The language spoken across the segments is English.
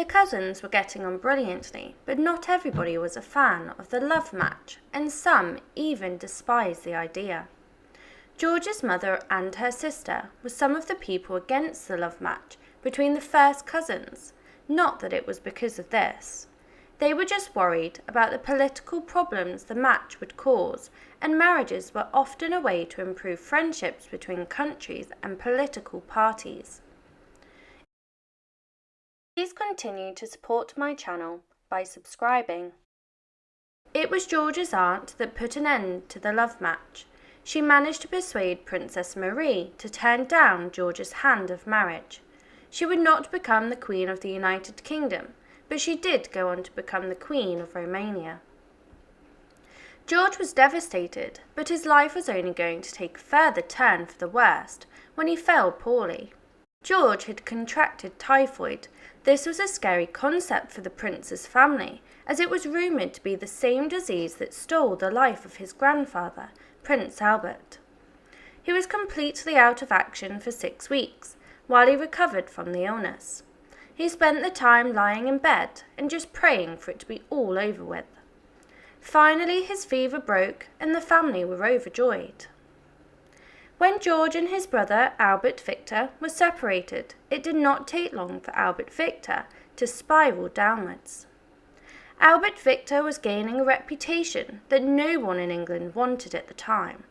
The cousins were getting on brilliantly, but not everybody was a fan of the love match, and some even despised the idea. George's mother and her sister were some of the people against the love match between the first cousins. Not that it was because of this. They were just worried about the political problems the match would cause, and marriages were often a way to improve friendships between countries and political parties. Please continue to support my channel by subscribing. It was George's aunt that put an end to the love match. She managed to persuade Princess Marie to turn down George's hand of marriage. She would not become the Queen of the United Kingdom, but she did go on to become the Queen of Romania. George was devastated, but his life was only going to take a further turn for the worst when he fell poorly. George had contracted typhoid. This was a scary concept for the prince's family, as it was rumoured to be the same disease that stole the life of his grandfather, Prince Albert. He was completely out of action for 6 weeks, while he recovered from the illness. He spent the time lying in bed and just praying for it to be all over with. Finally, his fever broke and the family were overjoyed. When George and his brother Albert Victor were separated, it did not take long for Albert Victor to spiral downwards. Albert Victor was gaining a reputation that no one in England wanted at the time.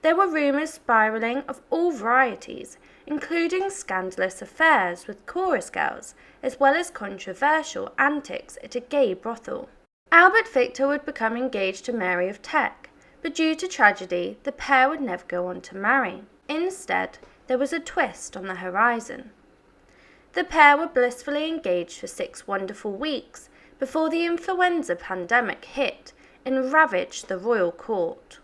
There were rumours spiralling of all varieties, including scandalous affairs with chorus girls, as well as controversial antics at a gay brothel. Albert Victor would become engaged to Mary of Teck, but due to tragedy, the pair would never go on to marry. Instead, there was a twist on the horizon. The pair were blissfully engaged for 6 wonderful weeks before the influenza pandemic hit and ravaged the royal court.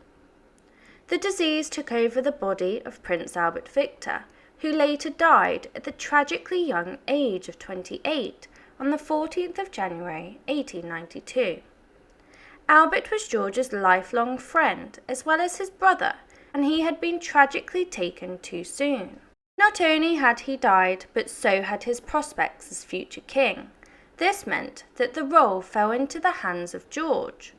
The disease took over the body of Prince Albert Victor, who later died at the tragically young age of 28 on the 14th of January 1892. Albert was George's lifelong friend as well as his brother, and he had been tragically taken too soon. Not only had he died, but so had his prospects as future king. This meant that the role fell into the hands of George,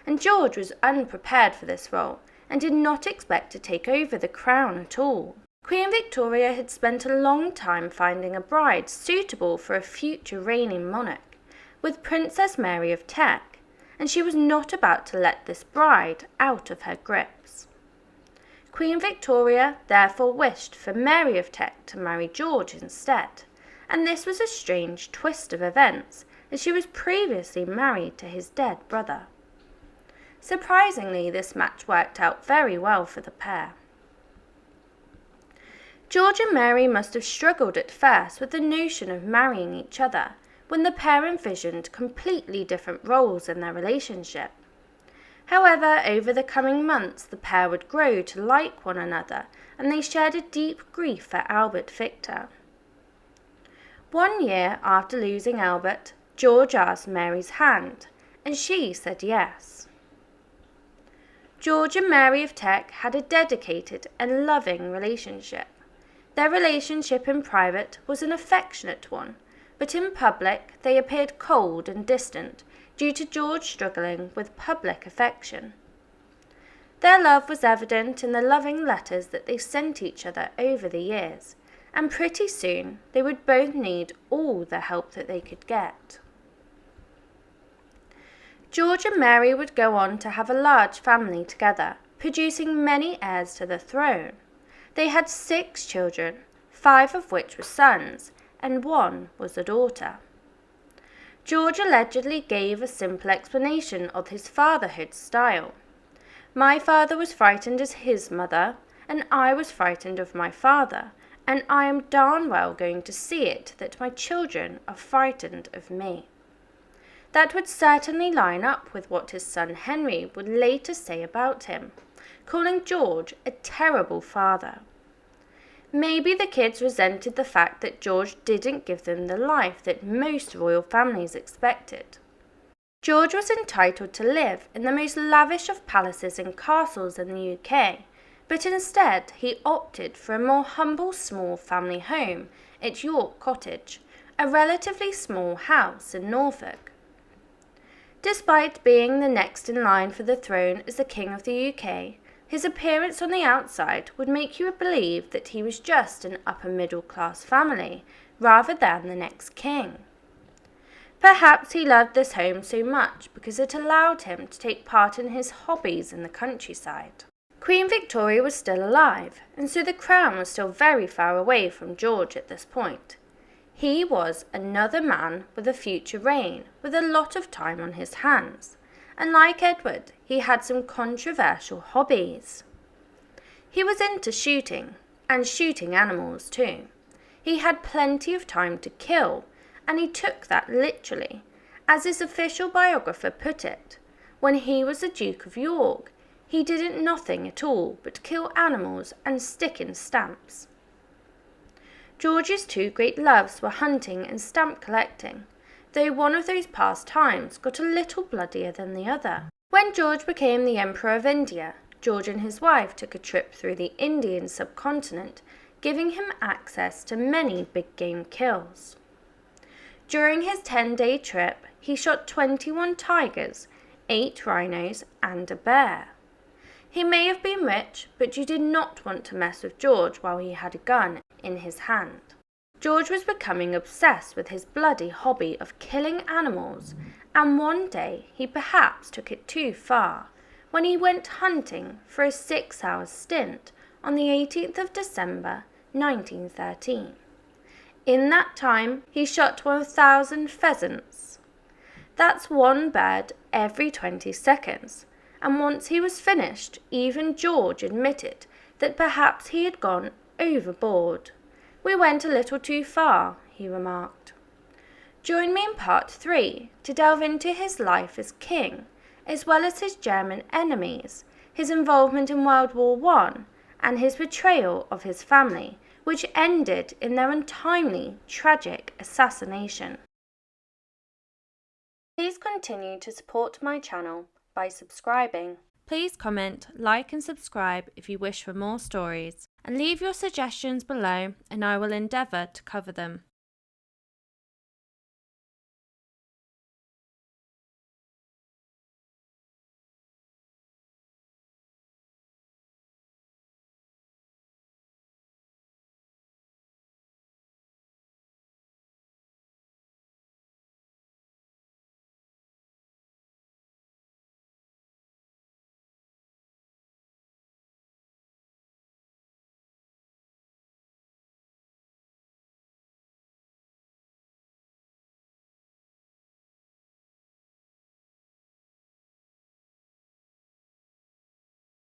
and George was unprepared for this role and did not expect to take over the crown at all. Queen Victoria had spent a long time finding a bride suitable for a future reigning monarch, with Princess Mary of Teck, and she was not about to let this bride out of her grips. Queen Victoria therefore wished for Mary of Teck to marry George instead, and this was a strange twist of events, as she was previously married to his dead brother. Surprisingly, this match worked out very well for the pair. George and Mary must have struggled at first with the notion of marrying each other, when the pair envisioned completely different roles in their relationship. However, over the coming months, the pair would grow to like one another, and they shared a deep grief for Albert Victor. 1 year after losing Albert, George asked Mary's hand, and she said yes. George and Mary of Teck had a dedicated and loving relationship. Their relationship in private was an affectionate one, but in public they appeared cold and distant due to George struggling with public affection. Their love was evident in the loving letters that they sent each other over the years, and pretty soon they would both need all the help that they could get. George and Mary would go on to have a large family together, producing many heirs to the throne. They had 6 children, 5 of which were sons, and 1 was a daughter. George allegedly gave a simple explanation of his fatherhood style. My father was frightened as his mother, and I was frightened of my father, and I am darn well going to see it that my children are frightened of me. That would certainly line up with what his son Henry would later say about him, calling George a terrible father. Maybe the kids resented the fact that George didn't give them the life that most royal families expected. George was entitled to live in the most lavish of palaces and castles in the UK, but instead he opted for a more humble small family home at York Cottage, a relatively small house in Norfolk. Despite being the next in line for the throne as the King of the UK, his appearance on the outside would make you believe that he was just an upper middle class family rather than the next king. Perhaps he loved this home so much because it allowed him to take part in his hobbies in the countryside. Queen Victoria was still alive, and so the crown was still very far away from George at this point. He was another man with a future reign, with a lot of time on his hands, and like Edward, he had some controversial hobbies. He was into shooting, and shooting animals too. He had plenty of time to kill, and he took that literally. As his official biographer put it, when he was the Duke of York, he did nothing at all but kill animals and stick in stamps. George's two great loves were hunting and stamp collecting, though one of those pastimes got a little bloodier than the other. When George became the Emperor of India, George and his wife took a trip through the Indian subcontinent, giving him access to many big game kills. During his 10-day trip, he shot 21 tigers, 8 rhinos, and a bear. He may have been rich, but you did not want to mess with George while he had a gun in his hand. George was becoming obsessed with his bloody hobby of killing animals, and one day he perhaps took it too far when he went hunting for a 6-hour stint on the 18th of December 1913. In that time, he shot 1,000 pheasants. That's one bird every 20 seconds. And once he was finished, even George admitted that perhaps he had gone overboard. "We went a little too far," he remarked. Join me in part 3 to delve into his life as king, as well as his German enemies, his involvement in World War I, and his betrayal of his family, which ended in their untimely, tragic assassination. Please continue to support my channel by subscribing. Please comment, like and subscribe if you wish for more stories, and leave your suggestions below and I will endeavour to cover them.